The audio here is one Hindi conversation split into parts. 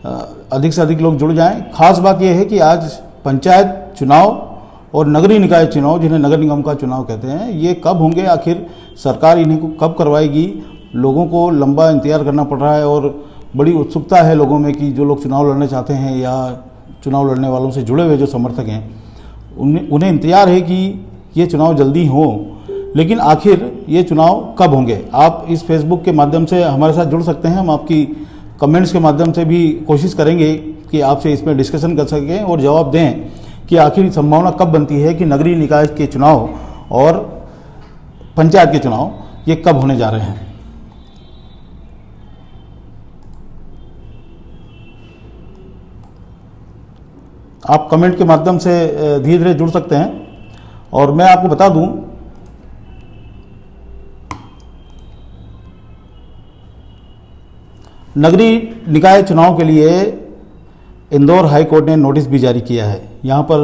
अधिक से अधिक लोग जुड़ जाएं। खास बात यह है कि आज पंचायत चुनाव और नगरीय निकाय चुनाव, जिन्हें नगर निगम का चुनाव कहते हैं, ये कब होंगे, आखिर सरकार इन्हें को कब करवाएगी। लोगों को लंबा इंतजार करना पड़ रहा है और बड़ी उत्सुकता है लोगों में कि जो लोग चुनाव लड़ना चाहते हैं या चुनाव लड़ने वालों से जुड़े हुए जो समर्थक हैं, उन्हें इंतजार है कि ये चुनाव जल्दी हो। लेकिन आखिर ये चुनाव कब होंगे। आप इस फेसबुक के माध्यम से हमारे साथ जुड़ सकते हैं। हम आपकी कमेंट्स के माध्यम से भी कोशिश करेंगे कि आपसे इसमें डिस्कशन कर सकें और जवाब दें कि आखिर संभावना कब बनती है कि नगरीय निकाय के चुनाव और पंचायत के चुनाव ये कब होने जा रहे हैं। आप कमेंट के माध्यम से धीरे धीरे जुड़ सकते हैं। और मैं आपको बता दूं, नगरीय निकाय चुनाव के लिए इंदौर हाई कोर्ट ने नोटिस भी जारी किया है। यहाँ पर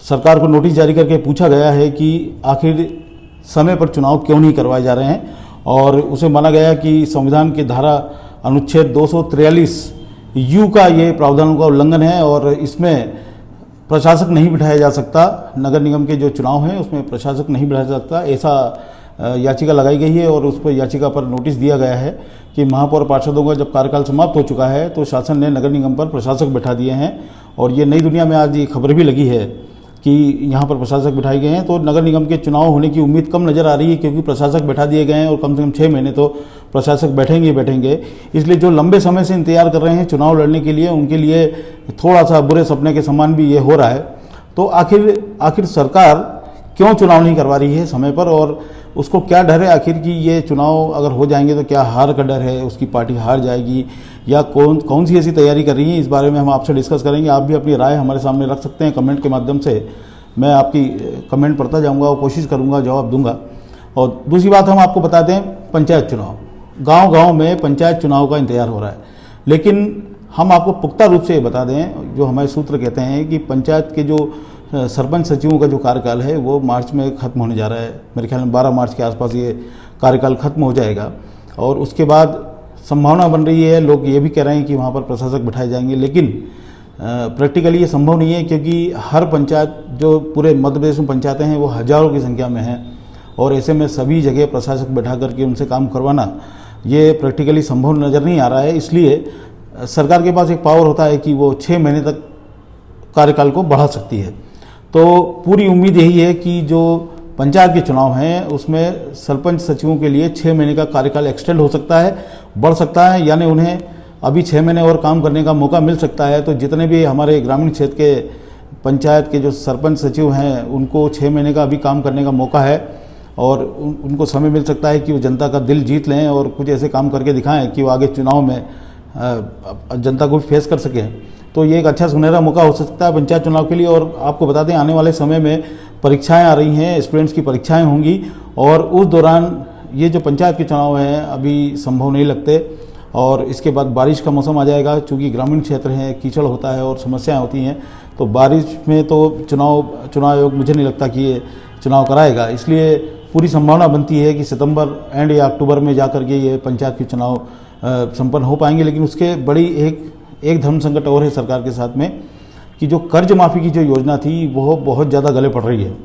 सरकार को नोटिस जारी करके पूछा गया है कि आखिर समय पर चुनाव क्यों नहीं करवाए जा रहे हैं, और उसे माना गया कि संविधान की धारा अनुच्छेद 243 यू का ये प्रावधानों का उल्लंघन है और इसमें प्रशासक नहीं बिठाया जा सकता। नगर निगम के जो चुनाव हैं उसमें प्रशासक नहीं बिठाया जा सकता, ऐसा याचिका लगाई गई है और उस पर याचिका पर नोटिस दिया गया है कि महापौर पार्षदों का जब कार्यकाल समाप्त हो चुका है तो शासन ने नगर निगम पर प्रशासक बिठा दिए हैं। और ये नई दुनिया में आज ये खबर भी लगी है कि यहाँ पर प्रशासक बिठाए गए हैं, तो नगर निगम के चुनाव होने की उम्मीद कम नज़र आ रही है, क्योंकि प्रशासक बैठा दिए गए हैं और कम से कम 6 महीने तो प्रशासक बैठेंगे। इसलिए जो लंबे समय से इंतजार कर रहे हैं चुनाव लड़ने के लिए, उनके लिए थोड़ा सा बुरे सपने के समान भी ये हो रहा है। तो आखिर सरकार क्यों चुनाव नहीं करवा रही है समय पर, और उसको क्या डर है आखिर कि ये चुनाव अगर हो जाएंगे तो क्या हार का डर है, उसकी पार्टी हार जाएगी, या कौन सी ऐसी तैयारी कर रही है, इस बारे में हम आपसे डिस्कस करेंगे। आप भी अपनी राय हमारे सामने रख सकते हैं कमेंट के माध्यम से। मैं आपकी कमेंट पढ़ता जाऊंगा और कोशिश करूंगा जवाब दूंगा। और दूसरी बात हम आपको बता दें, पंचायत चुनाव, गांव में पंचायत चुनाव का इंतजार हो रहा है, लेकिन हम आपको पुख्ता रूप से ये बता दें, जो हमारे सूत्र कहते हैं कि पंचायत के जो सरपंच सचिवों का जो कार्यकाल है वो मार्च में ख़त्म होने जा रहा है। मेरे ख्याल में 12 मार्च के आसपास ये कार्यकाल ख़त्म हो जाएगा और उसके बाद संभावना बन रही है, लोग ये भी कह रहे हैं कि वहाँ पर प्रशासक बिठाए जाएंगे, लेकिन प्रैक्टिकली ये संभव नहीं है, क्योंकि हर पंचायत, जो पूरे मध्य प्रदेश में पंचायतें हैं वो हज़ारों की संख्या में हैं, और ऐसे में सभी जगह प्रशासक बैठा करके उनसे काम करवाना ये प्रैक्टिकली संभव नज़र नहीं आ रहा है। इसलिए सरकार के पास एक पावर होता है कि वो 6 महीने तक कार्यकाल को बढ़ा सकती है। तो पूरी उम्मीद यही है कि जो पंचायत के चुनाव हैं उसमें सरपंच सचिवों के लिए 6 महीने का कार्यकाल एक्सटेंड हो सकता है, बढ़ सकता है, यानी उन्हें अभी 6 महीने और काम करने का मौका मिल सकता है। तो जितने भी हमारे ग्रामीण क्षेत्र के पंचायत के जो सरपंच सचिव हैं उनको 6 महीने का अभी काम करने का मौका है और उनको समय मिल सकता है कि वो जनता का दिल जीत लें और कुछ ऐसे काम करके दिखाएं कि वो आगे चुनाव में जनता को फेस कर सकें। तो ये एक अच्छा सुनहरा मौका हो सकता है पंचायत चुनाव के लिए। और आपको बता दें, आने वाले समय में परीक्षाएं आ रही हैं, स्टूडेंट्स की परीक्षाएं होंगी, और उस दौरान ये जो पंचायत के चुनाव हैं अभी संभव नहीं लगते। और इसके बाद बारिश का मौसम आ जाएगा, चूँकि ग्रामीण क्षेत्र है, कीचड़ होता है और समस्याएं होती हैं, तो बारिश में तो चुनाव आयोग मुझे नहीं लगता कि ये चुनाव कराएगा। इसलिए पूरी संभावना बनती है कि सितंबर एंड या अक्टूबर में जा करके ये पंचायत के चुनाव संपन्न हो पाएंगे। लेकिन उसके बड़ी एक धर्म संकट और है सरकार के साथ में, कि जो कर्ज माफ़ी की जो योजना थी वो बहुत ज़्यादा गले पड़ रही है।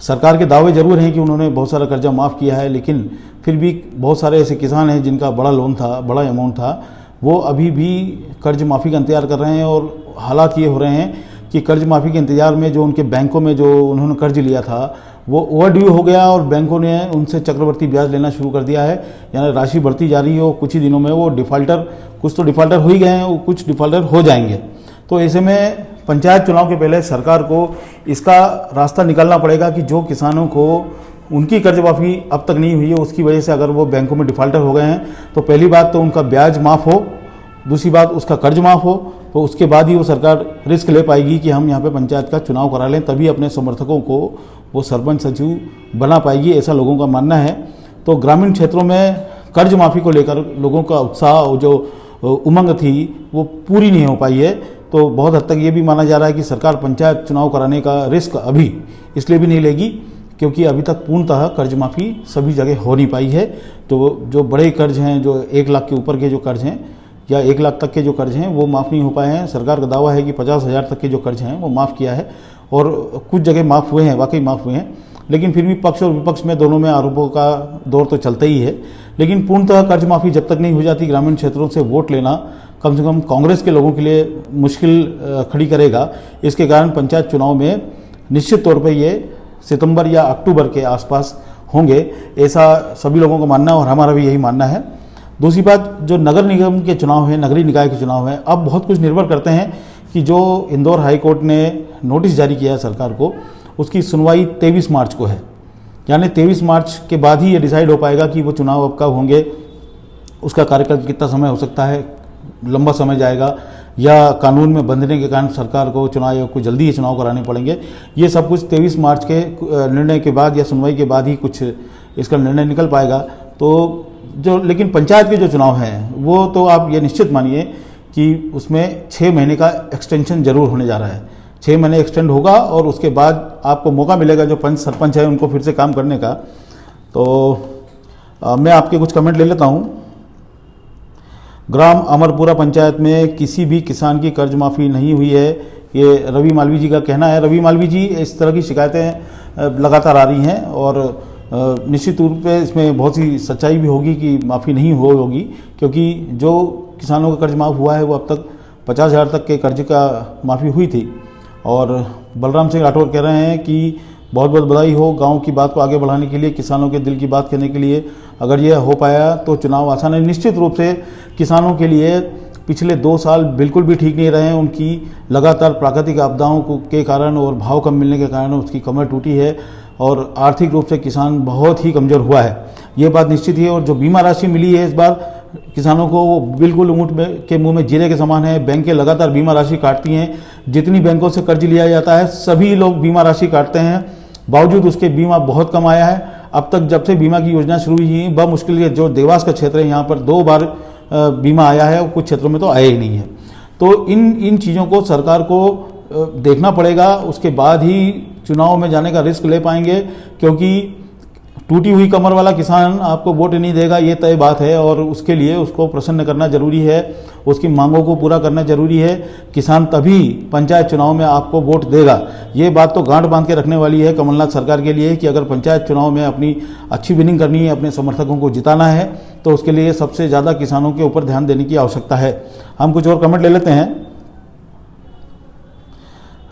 सरकार के दावे जरूर हैं कि उन्होंने बहुत सारा कर्जा माफ़ किया है, लेकिन फिर भी बहुत सारे ऐसे किसान हैं जिनका बड़ा लोन था, बड़ा अमाउंट था, वो अभी भी कर्ज माफ़ी का इंतजार कर रहे हैं। और हालात ये हो रहे हैं कि कर्ज माफ़ी के इंतजार में जो उनके बैंकों में जो उन्होंने कर्ज लिया था वो ओवरड्यू हो गया और बैंकों ने उनसे चक्रवर्ती ब्याज लेना शुरू कर दिया है, यानी राशि बढ़ती जा रही है। और कुछ ही दिनों में वो कुछ तो डिफ़ाल्टर हो ही गए हैं, कुछ डिफ़ाल्टर हो जाएंगे। तो ऐसे में पंचायत चुनाव के पहले सरकार को इसका रास्ता निकालना पड़ेगा कि जो किसानों को उनकी कर्ज माफ़ी अब तक नहीं हुई है, उसकी वजह से अगर वो बैंकों में डिफ़ाल्टर हो गए हैं, तो पहली बात तो उनका ब्याज माफ़ हो, दूसरी बात उसका कर्ज माफ़ हो, तो उसके बाद ही वो सरकार रिस्क ले पाएगी कि हम यहाँ पे पंचायत का चुनाव करा लें, तभी अपने समर्थकों को वो सरपंच सचिव बना पाएगी, ऐसा लोगों का मानना है। तो ग्रामीण क्षेत्रों में कर्ज माफ़ी को लेकर लोगों का उत्साह और जो उमंग थी वो पूरी नहीं हो पाई है। तो बहुत हद तक ये भी माना जा रहा है कि सरकार पंचायत चुनाव कराने का रिस्क अभी इसलिए भी नहीं लेगी क्योंकि अभी तक पूर्णतः कर्ज माफ़ी सभी जगह हो नहीं पाई है। तो जो बड़े कर्ज हैं, जो 1 लाख के ऊपर के जो कर्ज हैं, या 1 लाख तक के जो कर्ज हैं वो माफ़ नहीं हो पाए हैं। सरकार का दावा है कि 50,000 तक के जो कर्ज हैं वो माफ़ किया है और कुछ जगह माफ़ हुए हैं, वाकई माफ़ हुए हैं, लेकिन फिर भी पक्ष और विपक्ष में दोनों में आरोपों का दौर तो चलता ही है। लेकिन पूर्णतः कर्ज माफ़ी जब तक नहीं हो जाती, ग्रामीण क्षेत्रों से वोट लेना कम से कम कांग्रेस के लोगों के लिए मुश्किल खड़ी करेगा। इसके कारण पंचायत चुनाव में निश्चित तौर पर ये सितंबर या अक्टूबर के आसपास होंगे, ऐसा सभी लोगों का मानना है और हमारा भी यही मानना है। दूसरी बात, जो नगर निगम के चुनाव हैं, नगरीय निकाय के चुनाव हैं, अब बहुत कुछ निर्भर करते हैं कि जो इंदौर हाई कोर्ट ने नोटिस जारी किया है सरकार को, उसकी सुनवाई 23 मार्च को है। यानी 23 मार्च के बाद ही ये डिसाइड हो पाएगा कि वो चुनाव अब कब होंगे, उसका कार्यकाल कितना समय हो सकता है, लंबा समय जाएगा या कानून में बंधने के कारण सरकार को, चुनाव आयोग को जल्दी ही चुनाव कराने पड़ेंगे। ये सब कुछ 23 मार्च के निर्णय के बाद या सुनवाई के बाद ही कुछ इसका निर्णय निकल पाएगा। तो लेकिन पंचायत के जो चुनाव हैं वो तो आप ये निश्चित मानिए कि उसमें 6 महीने का एक्सटेंशन जरूर होने जा रहा है। 6 महीने एक्सटेंड होगा और उसके बाद आपको मौका मिलेगा जो पंच सरपंच है उनको फिर से काम करने का। तो मैं आपके कुछ कमेंट ले लेता हूँ। ग्राम अमरपुरा पंचायत में किसी भी किसान की कर्ज माफ़ी नहीं हुई है, ये रवि मालवी जी का कहना है। रवि मालवी जी, इस तरह की शिकायतें लगातार आ रही हैं और निश्चित रूप पे इसमें बहुत सी सच्चाई भी होगी कि माफ़ी नहीं होगी, क्योंकि जो किसानों का कर्ज माफ़ हुआ है वो अब तक 50,000 तक के कर्ज का माफ़ी हुई थी। और बलराम सिंह राठौर कह रहे हैं कि बहुत बहुत बधाई हो गांव की बात को आगे बढ़ाने के लिए, किसानों के दिल की बात कहने के लिए। अगर यह हो पाया तो चुनाव आसान है। निश्चित रूप से किसानों के लिए पिछले 2 साल बिल्कुल भी ठीक नहीं रहे हैं। उनकी लगातार प्राकृतिक आपदाओं के कारण और भाव कम मिलने के कारण उसकी कमर टूटी है और आर्थिक रूप से किसान बहुत ही कमज़ोर हुआ है, ये बात निश्चित ही है। और जो बीमा राशि मिली है इस बार किसानों को, वो बिल्कुल ऊँट के मुंह में जीरे के समान है। बैंकें लगातार बीमा राशि काटती हैं। जितनी बैंकों से कर्ज लिया जाता है सभी लोग बीमा राशि काटते हैं, बावजूद उसके बीमा बहुत कम आया है। अब तक जब से बीमा की योजना शुरू हुई है, बमुश्किल ये जो देवास का क्षेत्र है यहाँ पर 2 बार बीमा आया है, कुछ क्षेत्रों में तो आया ही नहीं है। तो इन चीज़ों को सरकार को देखना पड़ेगा, उसके बाद ही चुनाव में जाने का रिस्क ले पाएंगे, क्योंकि टूटी हुई कमर वाला किसान आपको वोट नहीं देगा, ये तय बात है। और उसके लिए उसको प्रसन्न करना जरूरी है, उसकी मांगों को पूरा करना जरूरी है। किसान तभी पंचायत चुनाव में आपको वोट देगा। ये बात तो गांठ बांध के रखने वाली है कमलनाथ सरकार के लिए कि अगर पंचायत चुनाव में अपनी अच्छी विनिंग करनी है, अपने समर्थकों को जिताना है, तो उसके लिए सबसे ज़्यादा किसानों के ऊपर ध्यान देने की आवश्यकता है। हम कुछ और कमेंट ले लेते हैं।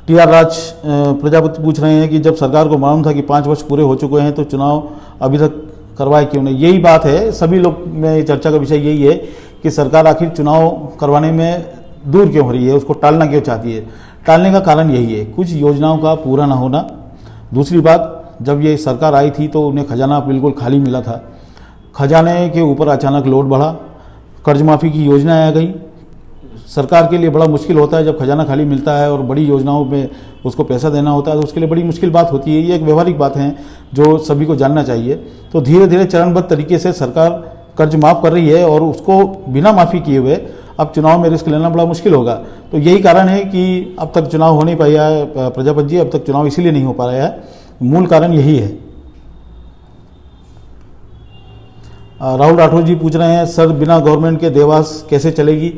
टी.आर. राज प्रजापति पूछ रहे हैं कि जब सरकार को मालूम था कि 5 वर्ष पूरे हो चुके हैं तो चुनाव अभी तक करवाए क्यों नहीं। यही बात है, सभी लोग में चर्चा का विषय यही है कि सरकार आखिर चुनाव करवाने में दूर क्यों हो रही है, उसको टालना क्यों चाहती है। टालने का कारण यही है, कुछ योजनाओं का पूरा ना होना। दूसरी बात, जब ये सरकार आई थी तो उन्हें खजाना बिल्कुल खाली मिला था, खजाने के ऊपर अचानक लोड बढ़ा, कर्ज माफ़ी की योजना आ गई। सरकार के लिए बड़ा मुश्किल होता है जब खजाना खाली मिलता है और बड़ी योजनाओं में उसको पैसा देना होता है, तो उसके लिए बड़ी मुश्किल बात होती है। ये एक व्यवहारिक बात है जो सभी को जानना चाहिए। तो धीरे धीरे चरणबद्ध तरीके से सरकार कर्ज माफ़ कर रही है और उसको बिना माफ़ी किए हुए अब चुनाव में रिस्क लेना बड़ा मुश्किल होगा। तो यही कारण है कि अब तक चुनाव हो नहीं पाया है प्रजापति जी, अब तक चुनाव इसीलिए नहीं हो पा रहा है, मूल कारण यही है। राहुल राठौर जी पूछ रहे हैं, सर बिना गवर्नमेंट के देवास कैसे चलेगी।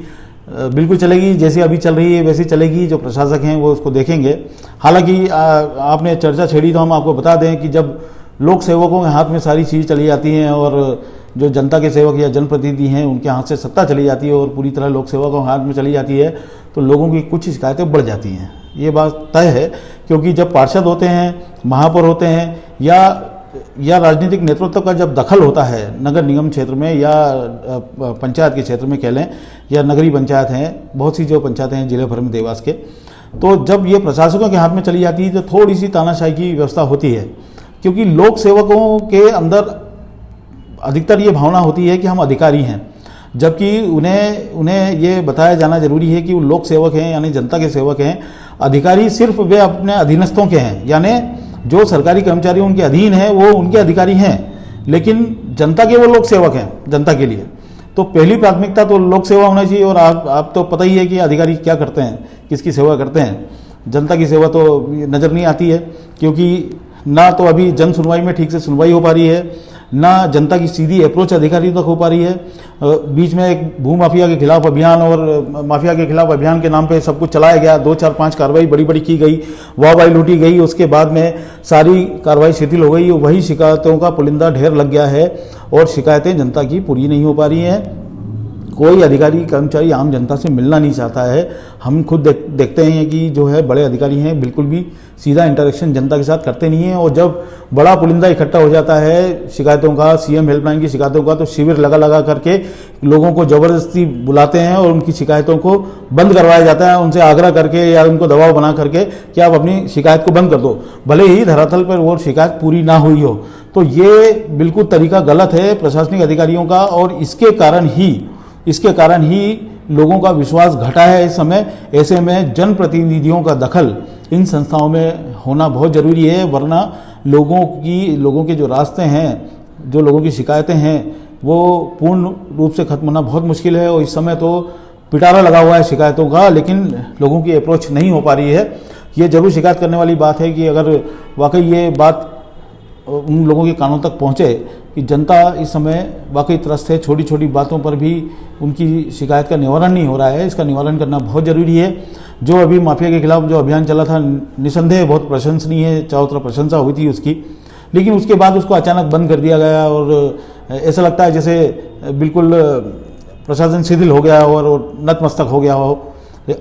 बिल्कुल चलेगी, जैसी अभी चल रही है वैसी चलेगी। जो प्रशासक हैं वो उसको देखेंगे। हालांकि आपने चर्चा छेड़ी तो हम आपको बता दें कि जब लोक सेवकों के हाथ में सारी चीज़ चली जाती हैं और जो जनता के सेवक या जनप्रतिनिधि हैं उनके हाथ से सत्ता चली जाती है और पूरी तरह लोक सेवकों के हाथ में चली जाती है, तो लोगों की कुछ शिकायतें बढ़ जाती हैं। ये बात तय है, क्योंकि जब पार्षद होते हैं, महापौर होते हैं या राजनीतिक नेतृत्व का जब दखल होता है नगर निगम क्षेत्र में या पंचायत के क्षेत्र में कह लें, या नगरीय पंचायत हैं, बहुत सी जो पंचायतें हैं जिले भर में देवास के, तो जब ये प्रशासकों के हाथ में चली जाती है तो थोड़ी सी तानाशाही की व्यवस्था होती है। क्योंकि लोक सेवकों के अंदर अधिकतर ये भावना होती है कि हम अधिकारी हैं, जबकि उन्हें ये बताया जाना जरूरी है कि वो लोक सेवक हैं, यानी जनता के सेवक हैं। अधिकारी सिर्फ वे अपने अधीनस्थों के हैं, यानी जो सरकारी कर्मचारी उनके अधीन हैं वो उनके अधिकारी हैं, लेकिन जनता के वो लोक सेवक हैं जनता के लिए। तो पहली प्राथमिकता तो लोक सेवा होना चाहिए। और आप तो पता ही है कि अधिकारी क्या करते हैं, किसकी सेवा करते हैं। जनता की सेवा तो नज़र नहीं आती है, क्योंकि ना तो अभी जन सुनवाई में ठीक से सुनवाई हो पा रही है, ना जनता की सीधी अप्रोच अधिकारियों तक हो पा रही है। बीच में एक भू माफिया के खिलाफ अभियान और माफिया के खिलाफ अभियान के नाम पे सब कुछ चलाया गया, 2 4 5 कार्रवाई बड़ी बड़ी की गई, वाहवाही लूटी गई, उसके बाद में सारी कार्रवाई शिथिल हो गई। वही शिकायतों का पुलिंदा ढेर लग गया है और शिकायतें जनता की पूरी नहीं हो पा रही हैं। कोई अधिकारी कर्मचारी आम जनता से मिलना नहीं चाहता है। हम खुद देखते हैं कि जो है बड़े अधिकारी हैं बिल्कुल भी सीधा इंटरेक्शन जनता के साथ करते नहीं हैं, और जब बड़ा पुलिंदा इकट्ठा हो जाता है शिकायतों का, सीएम हेल्पलाइन की शिकायतों का, तो शिविर लगा करके लोगों को ज़बरदस्ती बुलाते हैं और उनकी शिकायतों को बंद करवाया जाता है, उनसे आग्रह करके या उनको दबाव बना करके कि आप अपनी शिकायत को बंद कर दो, भले ही धरातल पर वो शिकायत पूरी ना हुई हो। तो ये बिल्कुल तरीका गलत है प्रशासनिक अधिकारियों का, और इसके कारण ही लोगों का विश्वास घटा है इस समय। ऐसे में जनप्रतिनिधियों का दखल इन संस्थाओं में होना बहुत ज़रूरी है, वरना लोगों के जो रास्ते हैं, जो लोगों की शिकायतें हैं, वो पूर्ण रूप से खत्म होना बहुत मुश्किल है। और इस समय तो पिटारा लगा हुआ है शिकायतों का, लेकिन लोगों की अप्रोच नहीं हो पा रही है। ये जरूर शिकायत करने वाली बात है कि अगर वाकई ये बात उन लोगों के कानों तक पहुँचे कि जनता इस समय वाकई त्रस्त है, छोटी छोटी बातों पर भी उनकी शिकायत का निवारण नहीं हो रहा है, इसका निवारण करना बहुत ज़रूरी है। जो अभी माफिया के खिलाफ जो अभियान चला था, निसंदेह बहुत प्रशंसनीय है, चारों तरफ प्रशंसा हुई थी उसकी, लेकिन उसके बाद उसको अचानक बंद कर दिया गया और ऐसा लगता है जैसे बिल्कुल प्रशासन शिथिल हो गया और नतमस्तक हो गया हो।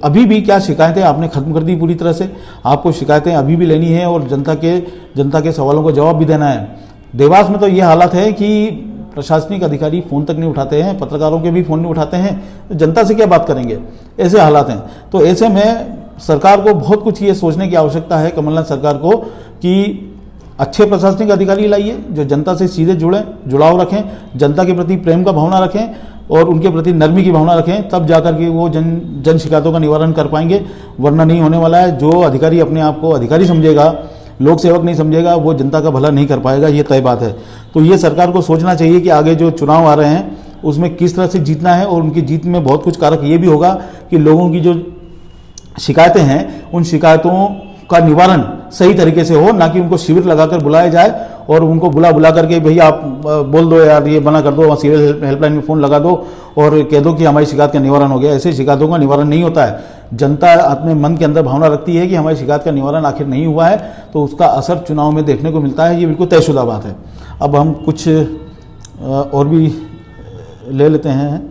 अभी भी क्या शिकायतें आपने खत्म कर दी पूरी तरह से? आपको शिकायतें अभी भी लेनी है और जनता के सवालों को जवाब भी देना है। देवास में तो ये हालत है कि प्रशासनिक अधिकारी फ़ोन तक नहीं उठाते हैं, पत्रकारों के भी फ़ोन नहीं उठाते हैं, तो जनता से क्या बात करेंगे? ऐसे हालात हैं। तो ऐसे में सरकार को बहुत कुछ ये सोचने की आवश्यकता है, कमलनाथ सरकार को, कि अच्छे प्रशासनिक अधिकारी लाइए जो जनता से सीधे जुड़ाव रखें, जनता के प्रति प्रेम का भावना रखें और उनके प्रति नरमी की भावना रखें, तब जाकर के वो जन शिकायतों का निवारण कर पाएंगे, वरना नहीं होने वाला है। जो अधिकारी अपने आप को अधिकारी समझेगा, लोक सेवक नहीं समझेगा, वो जनता का भला नहीं कर पाएगा, ये तय बात है। तो ये सरकार को सोचना चाहिए कि आगे जो चुनाव आ रहे हैं उसमें किस तरह से जीतना है, और उनकी जीत में बहुत कुछ कारक ये भी होगा कि लोगों की जो शिकायतें हैं उन शिकायतों का निवारण सही तरीके से हो, ना कि उनको शिविर लगाकर बुलाया जाए और उनको बुला करके भैया आप बोल दो यार, ये बना कर दो, वहाँ सिविल हेल्पलाइन में फ़ोन लगा दो और कह दो कि हमारी शिकायत का निवारण हो गया। ऐसे शिकायतों का निवारण नहीं होता है। जनता अपने मन के अंदर भावना रखती है कि हमारी शिकायत का निवारण आखिर नहीं हुआ है, तो उसका असर चुनाव में देखने को मिलता है। ये बिल्कुल तयशुदा बात है। अब हम कुछ और भी ले लेते हैं।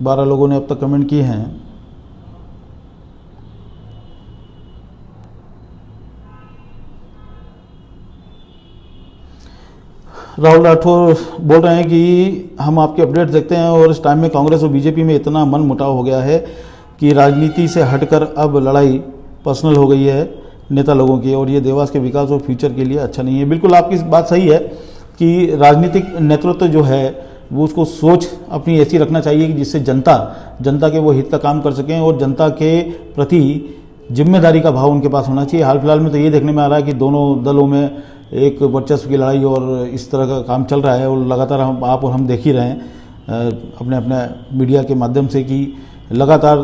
12 लोगों ने अब तक कमेंट किए हैं। राहुल राठौर बोल रहे हैं कि हम आपके अपडेट देखते हैं और इस टाइम में कांग्रेस और बीजेपी में इतना मन मुटाव हो गया है कि राजनीति से हटकर अब लड़ाई पर्सनल हो गई है नेता लोगों की, और ये देवास के विकास और फ्यूचर के लिए अच्छा नहीं है। बिल्कुल आपकी बात सही है कि राजनीतिक नेतृत्व जो है वो उसको सोच अपनी ऐसी रखना चाहिए कि जिससे जनता के वो हित का काम कर सकें और जनता के प्रति जिम्मेदारी का भाव उनके पास होना चाहिए। हाल फिलहाल में तो ये देखने में आ रहा है कि दोनों दलों में एक वर्चस्व की लड़ाई और इस तरह का काम चल रहा है, और लगातार आप और हम देख ही रहे हैं अपने अपने मीडिया के माध्यम से कि लगातार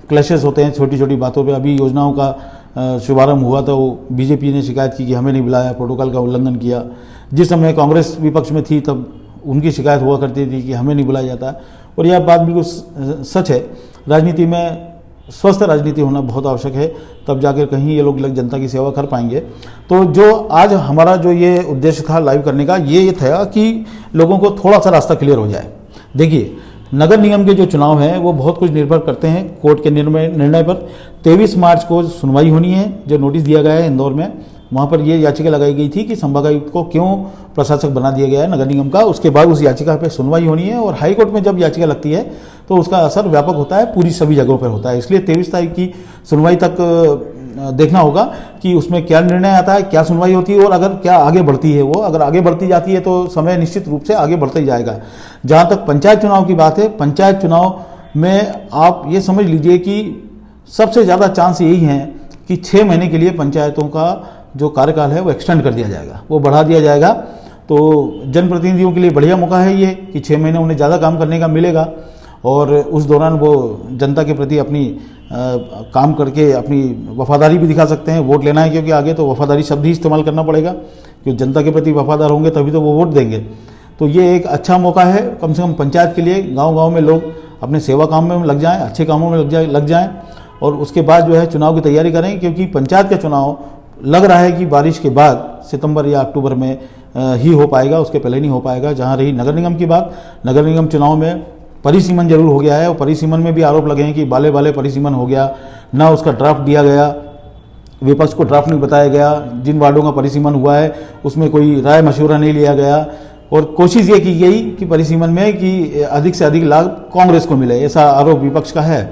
क्लैशेस होते हैं छोटी छोटी बातों पे। अभी योजनाओं का शुभारंभ हुआ था, वो बीजेपी ने शिकायत की कि हमें नहीं बुलाया, प्रोटोकॉल का उल्लंघन किया। जिस समय कांग्रेस विपक्ष में थी तब उनकी शिकायत हुआ करती थी कि हमें नहीं बुलाया जाता, और यह बात बिल्कुल सच है। राजनीति में स्वस्थ राजनीति होना बहुत आवश्यक है, तब जाकर कहीं ये लोग जनता की सेवा कर पाएंगे। तो जो आज हमारा जो ये उद्देश्य था लाइव करने का, ये था कि लोगों को थोड़ा सा रास्ता क्लियर हो जाए। देखिए, नगर निगम के जो चुनाव हैं वो बहुत कुछ निर्भर करते हैं कोर्ट के निर्णय पर। 23 मार्च को सुनवाई होनी है। जो नोटिस दिया गया है इंदौर में, वहाँ पर ये याचिका लगाई गई थी कि संभागायुक्त को क्यों प्रशासक बना दिया गया है नगर निगम का। उसके बाद उस याचिका पर सुनवाई होनी है, और हाईकोर्ट में जब याचिका लगती है तो उसका असर व्यापक होता है, पूरी सभी जगहों पर होता है। इसलिए 23 तारीख की सुनवाई तक देखना होगा कि उसमें क्या निर्णय आता है, क्या सुनवाई होती है, और अगर क्या आगे बढ़ती है। वो अगर आगे बढ़ती जाती है तो समय निश्चित रूप से आगे बढ़ता ही जाएगा। जहाँ तक पंचायत चुनाव की बात है, पंचायत चुनाव में आप ये समझ लीजिए कि सबसे ज़्यादा चांस यही है कि 6 महीने के लिए पंचायतों का जो कार्यकाल है वो एक्सटेंड कर दिया जाएगा, वो बढ़ा दिया जाएगा। तो जनप्रतिनिधियों के लिए बढ़िया मौका है ये कि 6 महीने उन्हें ज़्यादा काम करने का मिलेगा, और उस दौरान वो जनता के प्रति अपनी काम करके अपनी वफादारी भी दिखा सकते हैं। वोट लेना है क्योंकि आगे, तो वफादारी शब्द ही इस्तेमाल करना पड़ेगा कि जनता के प्रति वफादार होंगे तभी तो वो वोट देंगे। तो ये एक अच्छा मौका है कम से कम पंचायत के लिए, गांव-गांव में लोग अपने सेवा काम में लग जाएं, अच्छे कामों में लग जाएं और उसके बाद जो है चुनाव की तैयारी करें, क्योंकि पंचायत का चुनाव लग रहा है कि बारिश के बाद सितंबर या अक्टूबर में ही हो पाएगा, उसके पहले नहीं हो पाएगा। जहां रही नगर निगम की बात, नगर निगम चुनाव में परिसीमन जरूर हो गया है और परिसीमन में भी आरोप लगे हैं कि बाले बाले परिसीमन हो गया, ना उसका ड्राफ्ट दिया गया, विपक्ष को ड्राफ्ट नहीं बताया गया, जिन वार्डों का परिसीमन हुआ है उसमें कोई राय मशवरा नहीं लिया गया और कोशिश ये की गई कि परिसीमन में कि अधिक से अधिक लाभ कांग्रेस को मिले, ऐसा आरोप विपक्ष का है।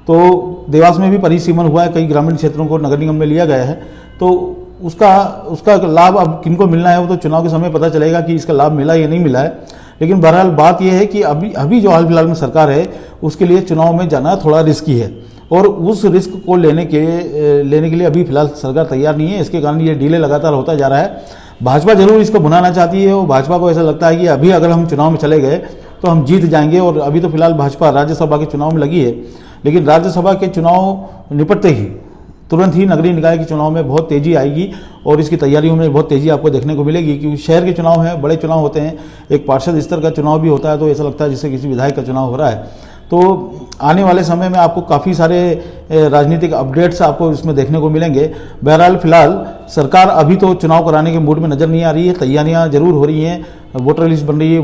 तो देवास में भी परिसीमन हुआ है, कई ग्रामीण क्षेत्रों को नगर निगम में लिया गया है, तो उसका लाभ अब किनको मिलना है वो तो चुनाव के समय पता चलेगा कि इसका लाभ मिला या नहीं मिला है। लेकिन बहरहाल बात यह है कि अभी जो हाल फिलहाल में सरकार है उसके लिए चुनाव में जाना थोड़ा रिस्की है और उस रिस्क को लेने के लिए अभी फिलहाल सरकार तैयार नहीं है। इसके कारण ये डिले लगातार होता जा रहा है। भाजपा जरूर इसको भुनाना चाहती है और भाजपा को ऐसा लगता है कि अभी अगर हम चुनाव में चले गए तो हम जीत जाएंगे और अभी तो फिलहाल भाजपा राज्यसभा के चुनाव में लगी है, लेकिन राज्यसभा के चुनाव निपटते ही तुरंत ही नगरीय निकाय के चुनाव में बहुत तेजी आएगी और इसकी तैयारियों में बहुत तेजी आपको देखने को मिलेगी, क्योंकि शहर के चुनाव हैं, बड़े चुनाव होते हैं, एक पार्षद स्तर का चुनाव भी होता है, तो ऐसा लगता है जैसे किसी विधायक का चुनाव हो रहा है। तो आने वाले समय में आपको काफ़ी सारे राजनीतिक अपडेट्स आपको इसमें देखने को मिलेंगे। बहरहाल फिलहाल सरकार अभी तो चुनाव कराने के मूड में नज़र नहीं आ रही है, तैयारियां जरूर हो रही हैं, वोटर लिस्ट बन रही है,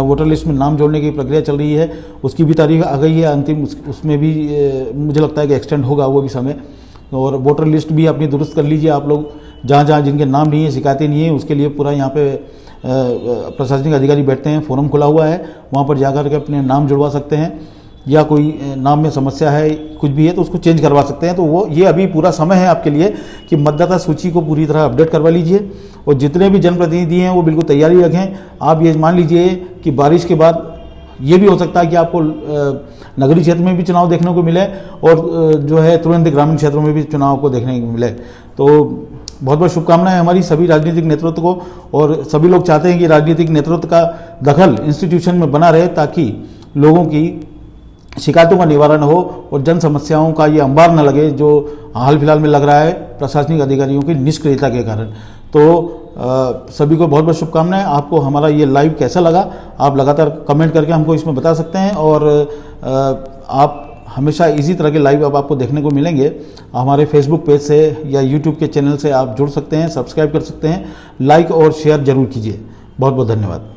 वोटर लिस्ट में नाम जोड़ने की प्रक्रिया चल रही है, उसकी भी तारीख आ गई है अंतिम, उसमें भी मुझे लगता है कि एक्सटेंड होगा वो भी समय। और वोटर लिस्ट भी अपनी दुरुस्त कर लीजिए आप लोग, जहाँ जहाँ जिनके नाम नहीं है, शिकायतें नहीं है, उसके लिए पूरा यहाँ पे प्रशासनिक अधिकारी बैठते हैं, फोरम खुला हुआ है, वहाँ पर जाकर के अपने नाम जुड़वा सकते हैं, या कोई नाम में समस्या है कुछ भी है तो उसको चेंज करवा सकते हैं। तो वो ये अभी पूरा समय है आपके लिए कि मतदाता सूची को पूरी तरह अपडेट करवा लीजिए और जितने भी जनप्रतिनिधि हैं वो बिल्कुल तैयारी रखें। आप ये मान लीजिए कि बारिश के बाद ये भी हो सकता है कि आपको नगरीय क्षेत्र में भी चुनाव देखने को मिले और जो है तुरंत ग्रामीण क्षेत्रों में भी चुनाव को देखने को मिले। तो बहुत बहुत शुभकामनाएं हमारी सभी राजनीतिक नेतृत्व को, और सभी लोग चाहते हैं कि राजनीतिक नेतृत्व का दखल इंस्टीट्यूशन में बना रहे ताकि लोगों की शिकायतों का निवारण हो और जन समस्याओं का ये अंबार न लगे जो हाल फिलहाल में लग रहा है प्रशासनिक अधिकारियों की निष्क्रियता के कारण। तो सभी को बहुत बहुत शुभकामनाएं। आपको हमारा ये लाइव कैसा लगा आप लगातार कमेंट करके हमको इसमें बता सकते हैं और आप हमेशा इसी तरह के लाइव अब आपको देखने को मिलेंगे। हमारे फेसबुक पेज से या यूट्यूब के चैनल से आप जुड़ सकते हैं, सब्सक्राइब कर सकते हैं, लाइक और शेयर जरूर कीजिए। बहुत बहुत धन्यवाद।